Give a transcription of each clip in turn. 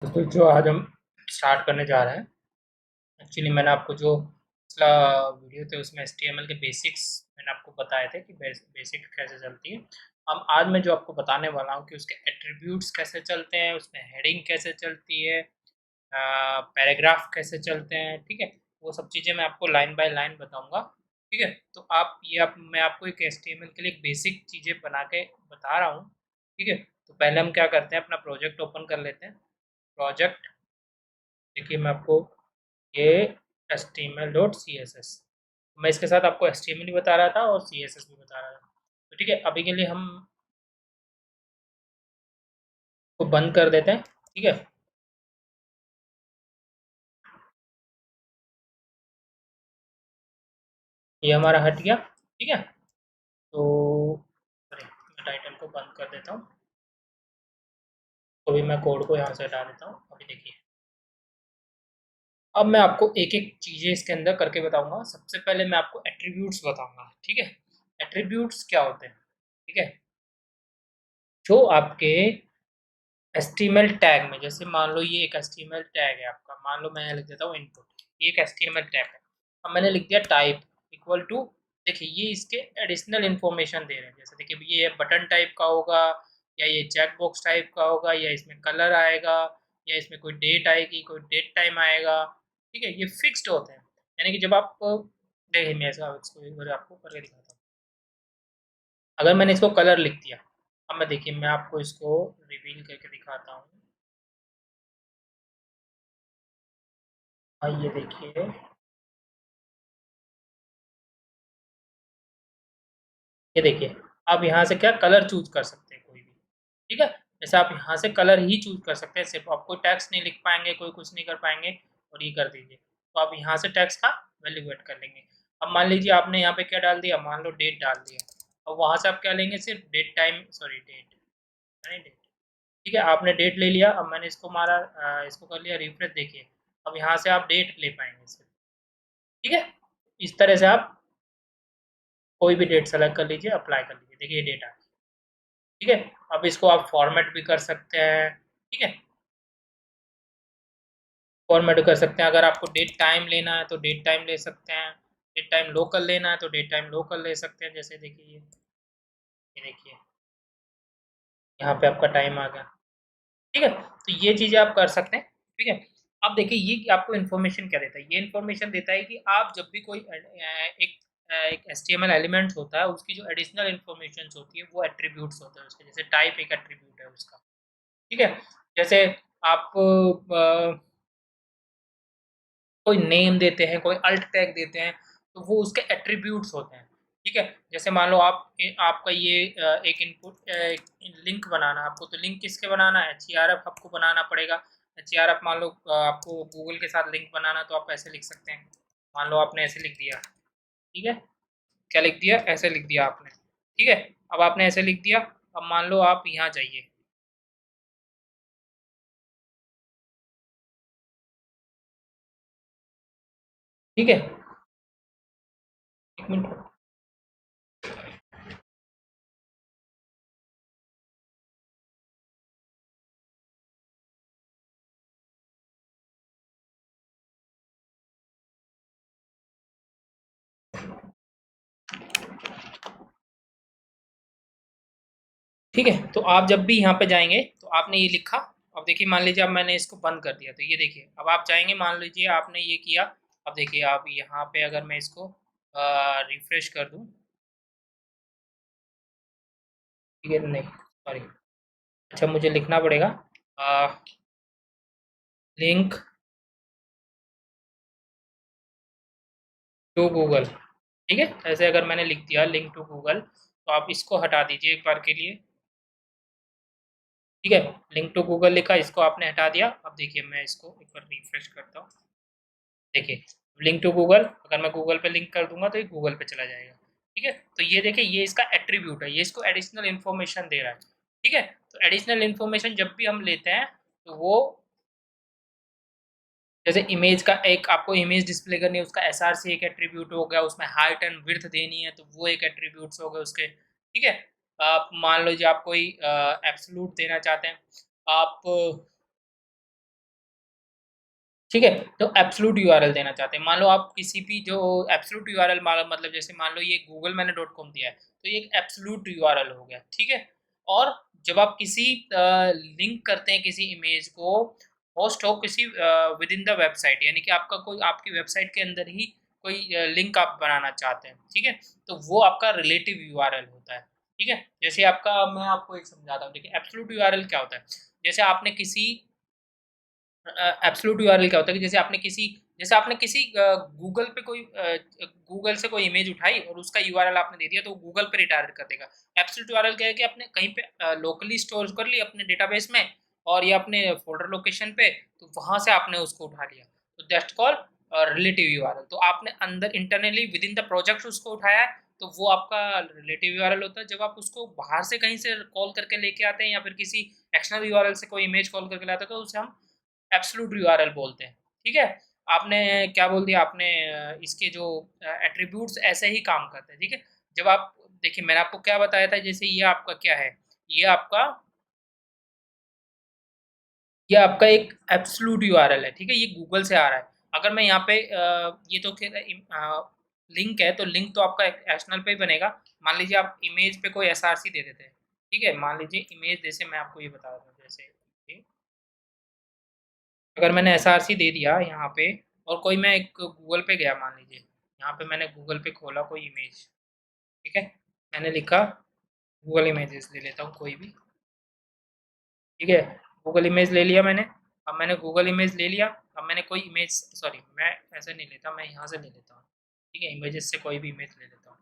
तो जो आज हम स्टार्ट करने जा रहे हैं। एक्चुअली मैंने आपको जो पिछला वीडियो थे उसमें HTML के बेसिक्स मैंने आपको बताए थे कि बेसिक कैसे चलती है। हम आज मैं जो आपको बताने वाला हूँ कि उसके एट्रीब्यूट्स कैसे चलते हैं, उसमें हेडिंग कैसे चलती है, पैराग्राफ कैसे चलते हैं। ठीक है, वो सब चीज़ें मैं आपको लाइन बाय लाइन बताऊंगा। ठीक है, तो आप मैं आपको एक HTML के लिए एक बेसिक चीज़ें बना के बता रहा हूँ। ठीक है, तो पहले हम क्या करते हैं, अपना प्रोजेक्ट ओपन कर लेते हैं। प्रोजेक्ट, देखिए मैं आपको ये HTML.CSS, मैं इसके साथ आपको HTML भी बता रहा था और CSS भी बता रहा था। तो ठीक है, अभी के लिए हम को बंद कर देते हैं। ठीक है, ये हमारा हट गया। ठीक है, तो अरे, मैं टाइटल को बंद कर देता हूँ। तो अभी मैं कोड को यहाँ से हटा देता हूँ। अभी देखिए, अब मैं आपको एक एक चीज़ें इसके अंदर करके बताऊंगा। सबसे पहले मैं आपको एट्रीब्यूट्स बताऊंगा। ठीक है, एट्रीब्यूट्स क्या होते हैं? ठीक है, जो आपके एचटीएमएल टैग में, जैसे मान लो ये एक एचटीएमएल टैग है आपका, मान लो मैं लिख देता हूँ इनपुट, ये एक एचटीएमएल टैग है। अब मैंने लिख दिया टाइप इक्वल टू, देखिए ये इसके एडिशनल इन्फॉर्मेशन दे रहे हैं। जैसे देखिए ये बटन टाइप का होगा, या ये चेक बॉक्स टाइप का होगा, या इसमें कलर आएगा, या इसमें कोई डेट आएगी, कोई डेट टाइम आएगा। ठीक है, ये फिक्स्ड होते हैं। यानी कि जब आप देखिए, मैं इसको एक बार आपको करके दिखाता हूँ। अगर मैंने इसको कलर लिख दिया, अब मैं देखिए मैं आपको इसको रिवील करके दिखाता हूँ। हाँ, ये देखिए, ये देखिए, आप यहाँ से क्या कलर चूज कर सकते हैं कोई भी। ठीक है, जैसे आप यहाँ से कलर ही चूज कर सकते हैं, सिर्फ आप कोई टैक्स नहीं लिख पाएंगे, कोई कुछ नहीं कर पाएंगे। और ये कर दीजिए, तो आप यहाँ से टैक्स का वैल्यू ऐड कर लेंगे। अब मान लीजिए आपने यहाँ पे क्या डाल दिया, मान लो डेट डाल दिया। अब वहाँ से आप क्या लेंगे, सिर्फ डेट टाइम, सॉरी डेट, नहीं डेट। ठीक है, आपने डेट ले लिया। अब मैंने इसको मारा, इसको कर लिया रिफ्रेश, देखिए अब यहाँ से आप डेट ले पाएंगे सिर्फ। ठीक है, इस तरह से आप कोई भी डेट सेलेक्ट कर लीजिए, अप्लाई कर लीजिए, देखिए ये डेट आ गई। ठीक है, अब इसको आप फॉर्मेट भी कर सकते हैं। ठीक है, फॉर्मेट कर सकते हैं। अगर आपको डेट टाइम लेना है तो डेट टाइम ले सकते हैं, डेट टाइम लोकल लेना है तो डेट टाइम लोकल ले सकते हैं। जैसे देखिए ये देखिए यहाँ पे आपका टाइम आ गया। ठीक है, तो ये चीज़ें आप कर सकते हैं। ठीक है, अब देखिए ये आपको इन्फॉर्मेशन क्या देता है, ये इन्फॉर्मेशन देता है कि आप जब भी कोई एक HTML एलिमेंट्स होता है, उसकी जो एडिशनल इन्फॉर्मेशन होती है वो एट्रीब्यूट्स होते हैं उसके। जैसे टाइप एक एट्रीब्यूट है उसका। ठीक है, जैसे आप कोई नेम देते हैं, कोई अल्ट टैग देते हैं, तो वो उसके एट्रीब्यूट्स होते हैं। ठीक है, जैसे मान लो आपका ये एक इनपुट लिंक बनाना है आपको, तो लिंक किसके बनाना है, HERF आपको बनाना पड़ेगा। HERF मान लो आपको गूगल के साथ लिंक बनाना, तो आप ऐसे लिख सकते हैं। मान लो आपने ऐसे लिख दिया। ठीक है, क्या लिख दिया, ऐसे लिख दिया आपने। ठीक है, अब आपने ऐसे लिख दिया। अब मान लो आप यहाँ जाइए। ठीक है, एक मिनट। ठीक है, तो आप जब भी यहाँ पे जाएंगे तो आपने ये लिखा। अब देखिए मान लीजिए अब मैंने इसको बंद कर दिया, तो ये देखिए अब आप जाएंगे, मान लीजिए आपने ये किया। अब देखिए आप यहाँ पे अगर मैं इसको रिफ्रेश कर दूँ, ठीक है, नहीं सॉरी, अच्छा मुझे लिखना पड़ेगा लिंक टू गूगल। ठीक है, ऐसे अगर मैंने लिख दिया लिंक टू गूगल, तो आप इसको हटा दीजिए एक बार के लिए। ठीक है, लिंक टू गूगल लिखा, इसको आपने हटा दिया। अब देखिए मैं इसको एक बार रिफ्रेश करता हूँ। देखिए लिंक टू गूगल, अगर मैं गूगल पे लिंक कर दूंगा तो ये गूगल पे चला जाएगा। ठीक है, तो ये देखिए ये इसका एट्रीब्यूट है, ये इसको एडिशनल इन्फॉर्मेशन दे रहा है। ठीक है, तो एडिशनल इन्फॉर्मेशन जब भी हम लेते हैं तो वो, जैसे इमेज का एक आपको इमेज डिस्प्ले करनी है, उसका SRC एक एट्रीब्यूट हो गया, उसमें हाइट एंड विड्थ देनी है तो वो एक एट्रीब्यूट्स हो गए उसके। ठीक है, आप मान लो जी आप कोई एब्सोल्यूट देना चाहते हैं, आप ठीक है? तो एब्सोल्यूट यूआरएल देना चाहते हैं। मान लो आप किसी भी जो एब्सोल्यूट यूआरएल मतलब जैसे मान लो ये गूगल मैंने डॉट कॉम दिया है, तो ये एक एब्सोल्यूट यूआरएल हो गया, ठीक है? और जब आप किसी लिंक करते हैं किसी इमेज को, होस्ट हो किसी विदिन द वेबसाइट, यानी कि आपका कोई आपकी वेबसाइट के अंदर ही कोई लिंक आप बनाना चाहते हैं, ठीक है? तो वो आपका रिलेटिव यूआरएल होता है, ठीक है? जैसे आपका मैं आपको एक समझाता हूँ, देखिए एब्सोल्यूट यूआरएल क्या होता है? जैसे आपने किसी एब्सोल्यूट यूआरएल क्या होता है कि जैसे आपने किसी गूगल पे कोई गूगल से कोई इमेज उठाई और उसका यूआरएल आपने दे दिया, तो वो गूगल पे रिडायरेक्ट कर देगा। एब्सोल्यूट यूआरएल क्या है कि आपने कहीं पे लोकली स्टोर कर ली अपने डेटाबेस में और या अपने फ़ोल्डर लोकेशन पे, तो वहाँ से आपने उसको उठा लिया। तो दैट्स कॉल्ड रिलेटिव यूआरएल। तो आपने अंदर इंटरनली विदिन द प्रोजेक्ट उसको उठाया है, तो वो आपका रिलेटिव यूआरएल होता है। जब आप उसको बाहर से कहीं से कॉल करके लेके आते हैं या फिर किसी एक्सटर्नल यूआरएल से कोई इमेज कॉल करके लाते हैं, तो उसे हम एब्सोल्यूट यूआरएल बोलते हैं, ठीक है? आपने क्या बोल दिया आपने इसके जो एट्रिब्यूट्स ऐसे ही काम करते हैं, ठीक है? जब आप देखिए मैंने आपको क्या बताया था जैसे ये आपका ये आपका एक एब्सोल्यूट यूआरएल है, ठीक है? ये गूगल से आ रहा है। अगर मैं यहाँ पे ये तो ख़ैर लिंक है, तो लिंक तो आपका एक्सटर्नल पे ही बनेगा। मान लीजिए आप इमेज पे कोई एसआरसी दे देते हैं, ठीक है? मान लीजिए इमेज जैसे मैं आपको ये बता रहा हूँ जैसे ये अगर मैंने एसआरसी दे दिया यहाँ पे और कोई मैं एक गूगल पे गया मान लीजिए, यहाँ पे मैंने गूगल पे खोला कोई इमेज, ठीक है? मैंने लिखा गूगल इमेजेस ले लेता हूँ कोई भी, ठीक है? गूगल इमेज ले लिया मैंने, अब मैंने गूगल इमेज ले लिया, अब मैंने कोई इमेज सॉरी मैं ऐसे नहीं लेता, मैं यहाँ से ले लेता हूँ, ठीक है? इमेजेस से कोई भी इमेज ले लेता हूँ,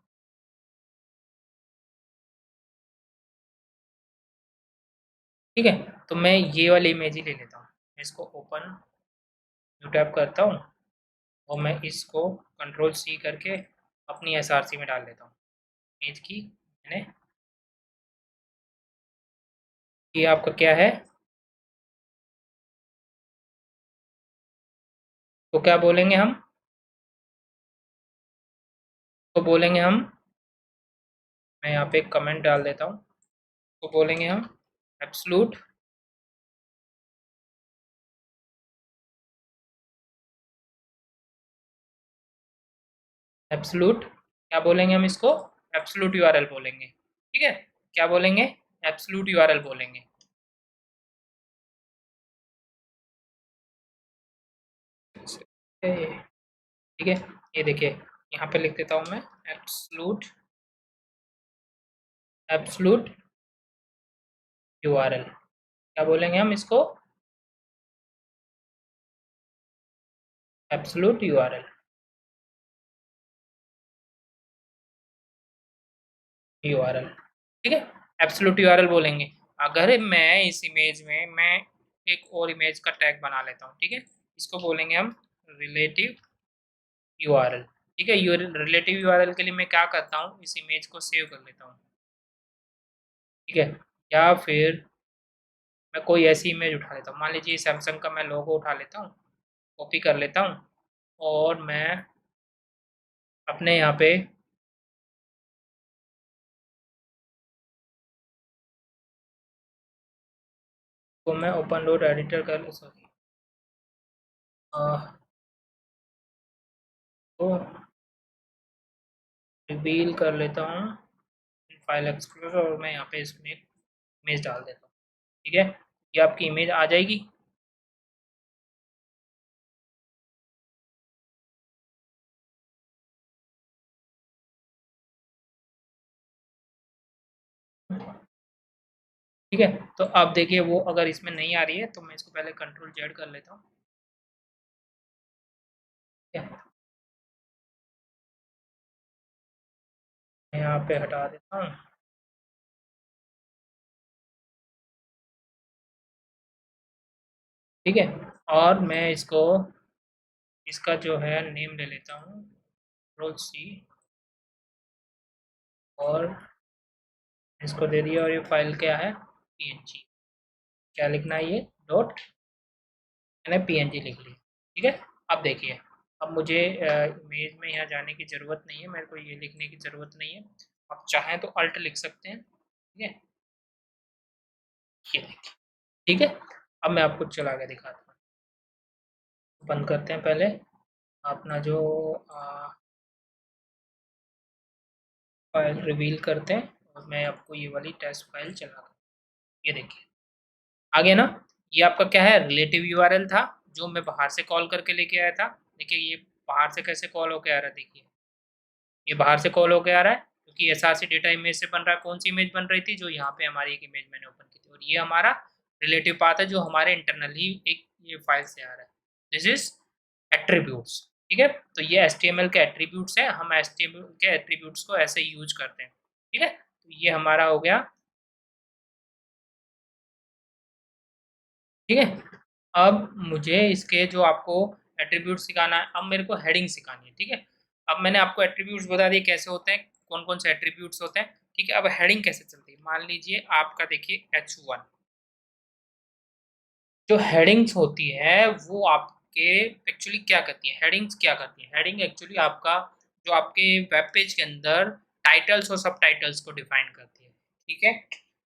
ठीक है? तो मैं ये वाली इमेज ही ले लेता हूँ, मैं इसको ओपन न्यू टैब करता हूँ और मैं इसको कंट्रोल सी करके अपनी एसआरसी में डाल लेता हूँ। इमेज की मैंने ये आपका क्या है? तो क्या बोलेंगे हम? तो बोलेंगे हम मैं यहाँ पे एक कमेंट डाल देता हूँ, तो बोलेंगे हम एब्सोल्यूट एब्सोल्यूट क्या बोलेंगे हम इसको? एब्सोल्यूट यूआरएल बोलेंगे, ठीक है? क्या बोलेंगे? एब्सोल्यूट यूआरएल बोलेंगे। ठीक है? ये देखिए यहाँ पे लिख देता हूँ मैं एब्सोल्यूट एब्सोल्यूट यूआरएल। क्या बोलेंगे हम इसको? एब्सोल्यूट यूआरएल यूआरएल, ठीक है? एब्सोल्यूट यूआरएल बोलेंगे। अगर मैं इस इमेज में मैं एक और इमेज का टैग बना लेता हूँ, ठीक है? इसको बोलेंगे हम रिलेटिव यूआरएल, ठीक है? रिलेटिव यूआरएल के लिए मैं क्या करता हूँ, इस इमेज को सेव कर लेता हूँ, ठीक है? या फिर मैं कोई ऐसी इमेज उठा लेता हूँ, मान लीजिए सैमसंग का मैं लोगो उठा लेता हूँ, कॉपी कर लेता हूँ और मैं अपने यहाँ पे तो मैं ओपन डॉट एडिटर कर सॉरी तो रिवील कर लेता हूँ फाइल एक्सप्लोरर और मैं यहाँ पे इसमें एक इमेज डाल देता हूँ, ठीक है? ये आपकी इमेज आ जाएगी, ठीक है? तो अब देखिए वो अगर इसमें नहीं आ रही है तो मैं इसको पहले कंट्रोल जेड कर लेता हूँ, ठीक है? मैं यहाँ पे हटा देता हूँ, ठीक है? और मैं इसको इसका जो है नेम ले लेता हूँ कंट्रोल सी और इसको दे दिया और ये फाइल क्या है? पीएनजी। क्या लिखना है ये? डॉट मैंने पीएनजी लिख ली, ठीक है? अब देखिए अब मुझे इमेज में यहाँ जाने की ज़रूरत नहीं है, मेरे को ये लिखने की ज़रूरत नहीं है। आप चाहें तो अल्ट लिख सकते हैं, ठीक है? ये देखिए, ठीक है? अब मैं आपको चला के दिखाता हूँ। बंद करते हैं पहले अपना जो फाइल रिवील करते हैं, और मैं आपको ये वाली टेस्ट फाइल चला दूँ। ये देखिए आ गया ना। ये आपका क्या है, रिलेटिव यूआरएल था जो मैं बाहर से कॉल करके लेके आया था। देखिए ये बाहर से कैसे कॉल होके आ रहा है, देखिए ये बाहर से कॉल होके आ रहा है क्योंकि एसआरसी डेटा इमेज से बन रहा है। कौन सी इमेज बन रही थी, जो यहाँ पे हमारी एक इमेज मैंने ओपन की थी, और ये हमारा रिलेटिव पाथ है जो हमारे इंटरनली एक ये फाइल से आ रहा है। This is attributes. ठीक है, तो ये एचटीएमएल के एट्रीब्यूट्स हैं, हम एचटीएमएल के एट्रीब्यूट्स को ऐसे यूज करते हैं। ठीक है, तो ये हमारा हो गया। ठीक है, अब मुझे इसके जो आपको एट्रीब्यूट सिखाना है, अब मेरे को हेडिंग सिखानी है। ठीक है, अब मैंने आपको एट्रीब्यूट्स बता दिए कैसे होते हैं, कौन कौन से एट्रीब्यूट्स होते हैं। ठीक है, अब हेडिंग कैसे चलती है, मान लीजिए आपका देखिए H1 जो हेडिंग्स होती है वो आपके एक्चुअली क्या करती है, हेडिंग्स क्या करती है, हेडिंग एक्चुअली आपका जो आपके वेब पेज के अंदर टाइटल्स और सब टाइटल्स को डिफाइन करती है। ठीक है,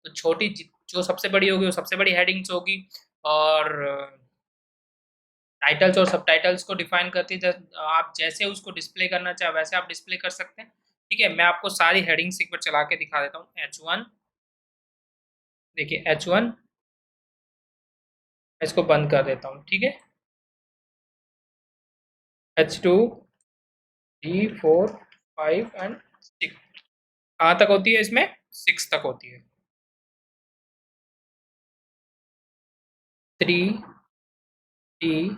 तो छोटी जो सबसे बड़ी होगी वो सबसे बड़ी हेडिंग्स होगी, और टाइटल्स और सबटाइटल्स को डिफाइन करती है। आप जैसे उसको डिस्प्ले करना चाहे वैसे आप डिस्प्ले कर सकते हैं। ठीक है, मैं आपको सारी हेडिंग्स एक बार चला के दिखा देता हूँ। H1 देखिए H1, इसको बंद कर देता हूँ। ठीक है, H2, 3, 4, 5 एंड 6 कहाँ तक होती है, इसमें 6 तक होती है। 3, 3,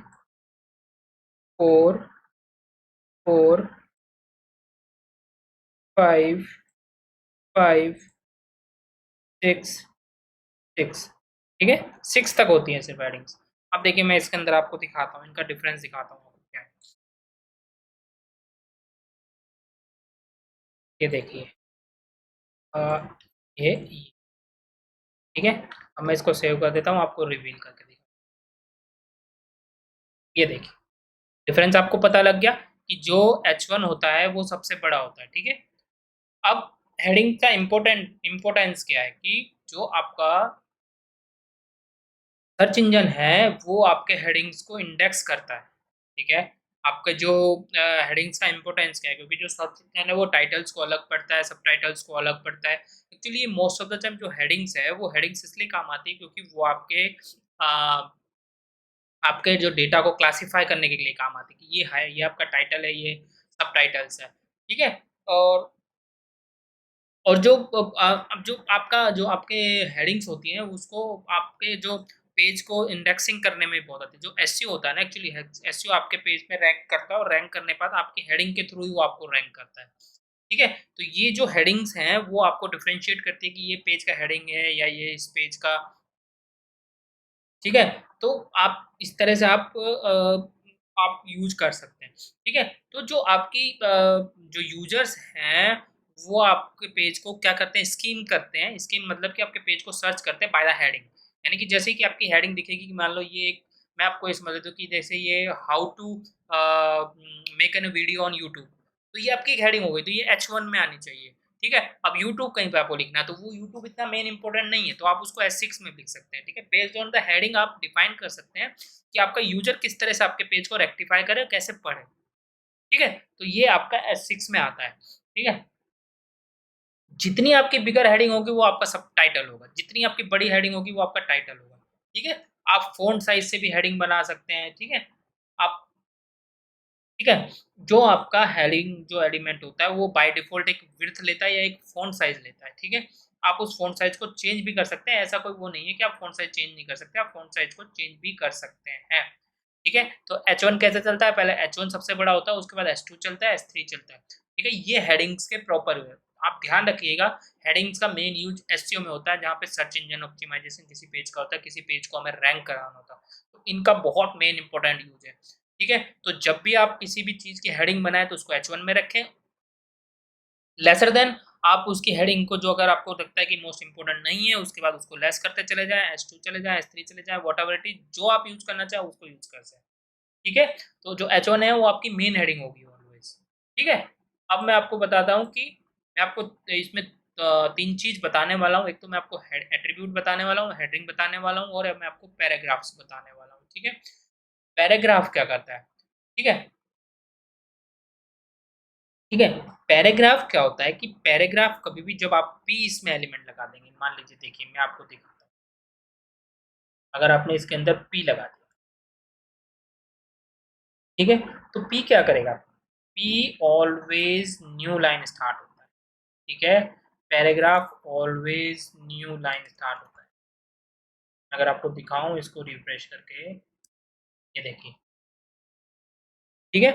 4, 4, 5, 5, 6, 6। ठीक है, 6 तक होती है सिर्फ हेडिंग्स। अब देखिए मैं इसके अंदर आपको दिखाता हूँ, इनका डिफरेंस दिखाता हूँ क्या है। ये देखिए ये ठीक है, अब मैं इसको सेव कर देता हूँ, आपको रिवील करके दिखा। ये देखिए डिफरेंस आपको पता लग गया कि जो H1 होता है वो सबसे बड़ा होता है। ठीक है, अब हेडिंग का इम्पोर्टेंस क्या है कि जो आपका सर्च इंजन है वो आपके हेडिंग्स को इंडेक्स करता है। ठीक है, आपके जो हेडिंग्स का इम्पोर्टेंस क्या है, क्योंकि जो सर्च इंजन है वो टाइटल्स को अलग पढ़ता है, सब टाइटल्स को अलग पढ़ता है। Actually most of the time जो हेडिंग्स है वो हेडिंग्स इसलिए काम आती है क्योंकि वो आपके जो डेटा को क्लासिफाई करने के लिए काम आती है कि ये है, ये आपका टाइटल है, ये सब टाइटल्स है। ठीक है, और और अब जो आपका जो आपके हेडिंग्स होती हैं उसको आपके जो पेज को इंडेक्सिंग करने में बहुत आती है। जो एसईओ होता है ना, एक्चुअली एसईओ आपके पेज में रैंक करता है, और रैंक करने के बाद आपकी हेडिंग के थ्रू ही वो आपको रैंक करता है। ठीक है, तो ये जो हेडिंग्स हैं वो आपको डिफरेंशिएट करती है कि ये पेज का हेडिंग है या ये इस पेज का। ठीक है, तो आप इस तरह से आप यूज़ कर सकते हैं। ठीक है, तो जो आपकी जो यूज़र्स हैं, वो आपके पेज को क्या करते हैं, स्किम करते हैं। स्किम मतलब कि आपके पेज को सर्च करते हैं बाय द हेडिंग। यानी कि जैसे ही कि आपकी हेडिंग दिखेगी कि मान लो ये एक, मैं आपको ये समझ लेता हूँ कि जैसे ये how to make an video on YouTube, तो ये आपकी एक हेडिंग हो गई, तो ये H1 में आनी चाहिए। ठीक है, अब यूट्यूब कहीं पे आपको लिखना है तो वो यूट्यूब इतना मेन इंपॉर्टेंट नहीं है, तो आप उसको S6 में लिख सकते हैं। ठीक है, बेस्ड ऑन द हेडिंग आप डिफाइन कर सकते हैं कि आपका यूजर किस तरह से आपके पेज को रेक्टिफाई करे, कैसे पढ़े। ठीक है, तो ये आपका S6 में आता है। ठीक है, जितनी आपकी बिगर हेडिंग होगी वो आपका सब टाइटल होगा, जितनी आपकी बड़ी हेडिंग होगी वो आपका टाइटल होगा। ठीक है, आप फ़ॉन्ट साइज़ से भी हेडिंग बना सकते हैं। ठीक है, आप ठीक है, जो आपका हेडिंग जो एलिमेंट होता है वो बाय डिफ़ॉल्ट एक विड्थ लेता है या एक फ़ॉन्ट साइज़ लेता है। ठीक है, आप उस फ़ॉन्ट साइज़ को चेंज भी कर सकते हैं, ऐसा कोई वो नहीं है कि आप फ़ॉन्ट साइज़ चेंज नहीं कर सकते, आप फ़ॉन्ट साइज़ को चेंज भी कर सकते हैं। ठीक है, तो H1 कैसे चलता है, पहले H1 सबसे बड़ा होता है, उसके बाद S2 चलता है, S3 चलता है। ठीक है, ये हेडिंग्स के प्रॉपर वे। आप ध्यान रखिएगा, हेडिंग्स का मेन यूज़ एसईओ में होता है, जहाँ पे सर्च इंजन ऑप्टिमाइज़ेशन किसी पेज का होता है, किसी पेज को हमें रैंक कराना होता है। तो इनका बहुत मेन इंपॉर्टेंट यूज़ है। ठीक है, तो जब भी आप किसी भी चीज़ की हेडिंग बनाएँ तो उसको H1 में रखें। लेसर देन आप उसकी हेडिंग को, जो अगर आपको लगता है कि मोस्ट इम्पोर्टेंट नहीं है, उसके बाद उसको लेस करते चले जाएँ, S2 चले जाएँ, S3 चले जाएँ, व्हाटएवर इट इज़, जो आप यूज़ करना चाहें उसको यूज़ कर सकते हैं। ठीक है? तो जो H1 है वो आपकी मेन हेडिंग होगी ऑलवेज़। ठीक है? अब मैं आपको बताता हूँ कि मैं आपको इसमें 3 चीज़ बताने वाला हूँ। एक तो मैं आपको हेड एट्रिब्यूट बताने वाला हूँ, हेडिंग बताने वाला हूँ, और मैं आपको पैराग्राफ्स बताने वाला हूँ। ठीक है? पैराग्राफ क्या करता है, ठीक है? ठीक है, पैराग्राफ क्या होता है कि पैराग्राफ कभी भी जब आप पी इसमें एलिमेंट लगा देंगे, मान लीजिए देखिए मैं आपको दिखाता हूँ, अगर आपने इसके अंदर पी लगा दिया, ठीक है, तो पी क्या करेगा, P always new line start होता है, ठीक है, paragraph always new line start होता है। अगर आपको दिखाऊं इसको रिफ्रेश करके, ये देखिए, ठीक है,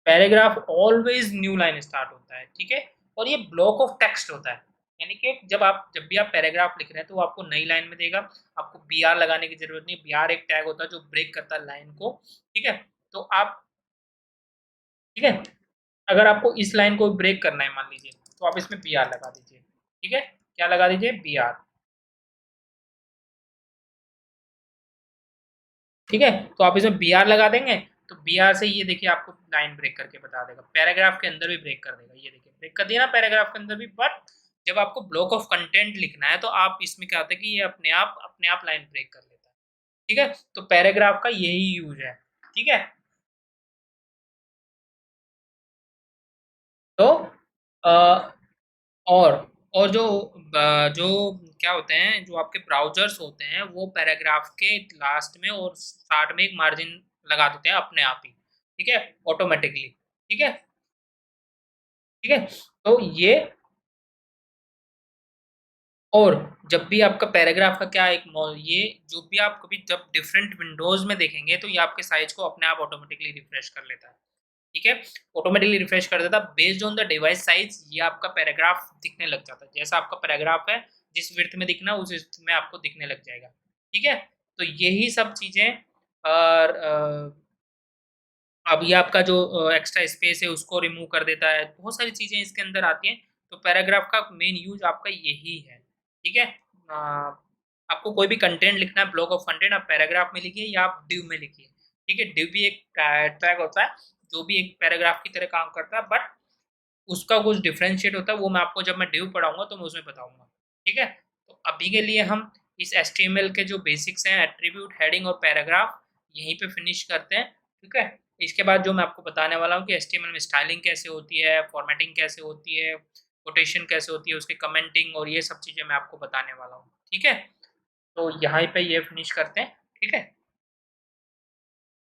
paragraph always new line start होता है, ठीक है, और ये ब्लॉक ऑफ टेक्स्ट होता है, यानी कि जब भी आप पैराग्राफ लिख रहे हैं तो वो आपको नई लाइन में देगा, आपको बी आर लगाने की जरूरत नहीं, बी आर एक टैग होता है जो ब्रेक करता है लाइन को, ठीक है, तो आप, ठीक है, अगर आपको इस लाइन को ब्रेक करना है मान लीजिए, तो आप इसमें बी आर लगा दीजिए, ठीक है, क्या लगा दीजिए, बी आर, ठीक है, तो आप इसमें बी आर लगा देंगे, तो बी आर से ये देखिए आपको लाइन ब्रेक करके बता देगा, पैराग्राफ के अंदर भी ब्रेक कर देगा, ये देखिए ब्रेक कर दिया ना पैराग्राफ के अंदर भी, बट जब आपको ब्लॉक ऑफ कंटेंट लिखना है तो आप इसमें क्या होता है कि ये अपने आप लाइन ब्रेक कर लेता है, ठीक है, तो पैराग्राफ का यही यूज है, ठीक है, तो और और जो क्या होते हैं, जो आपके ब्राउजर्स होते हैं वो पैराग्राफ के लास्ट में और स्टार्ट में एक मार्जिन लगा देते हैं अपने आप ही, ठीक है, ऑटोमेटिकली, ठीक है, ठीक है, तो ये, और जब भी आपका पैराग्राफ का क्या एक ये जो भी आप कभी जब डिफरेंट विंडोज में देखेंगे तो ये आपके साइज को अपने आप ऑटोमेटिकली रिफ्रेश कर लेता है, ठीक है, ऑटोमेटिकली रिफ्रेश कर देता है based on the device size, ये आपका पैराग्राफ दिखने लग जाता है, जैसा आपका पैराग्राफ है जिस विड्थ में दिखना उस विड्थ में आपको दिखने लग जाएगा, ठीक है, तो यही सब चीजें, और अब ये आपका जो एक्स्ट्रा स्पेस है उसको रिमूव कर देता है, बहुत सारी चीजें इसके अंदर आती हैं, तो पैराग्राफ का मेन यूज आपका यही है, ठीक है, आपको कोई भी कंटेंट लिखना है, ब्लॉक ऑफ कंटेंट आप पैराग्राफ में लिखिए या आप डिव में लिखिए, ठीक है, डिव भी एक टैग होता है जो भी एक पैराग्राफ की तरह काम करता है, बट उसका कुछ डिफरेंशिएट होता है, वो मैं आपको जब मैं डिव पढ़ाऊंगा तो मैं उसमें बताऊंगा, ठीक है, तो अभी के लिए हम इस एचटीएमएल के जो बेसिक्स हैं, एट्रीब्यूट, हेडिंग और पैराग्राफ, यहीं पे फिनिश करते हैं, ठीक है, इसके बाद जो मैं आपको बताने वाला हूँ कि एचटीएमएल में स्टाइलिंग कैसे होती है, फॉर्मेटिंग कैसे होती है, कोटेशन कैसे होती है, उसकी कमेंटिंग और ये सब चीज़ें मैं आपको बताने वाला हूँ, ठीक है, तो यहाँ पे ये फिनिश करते हैं, ठीक है।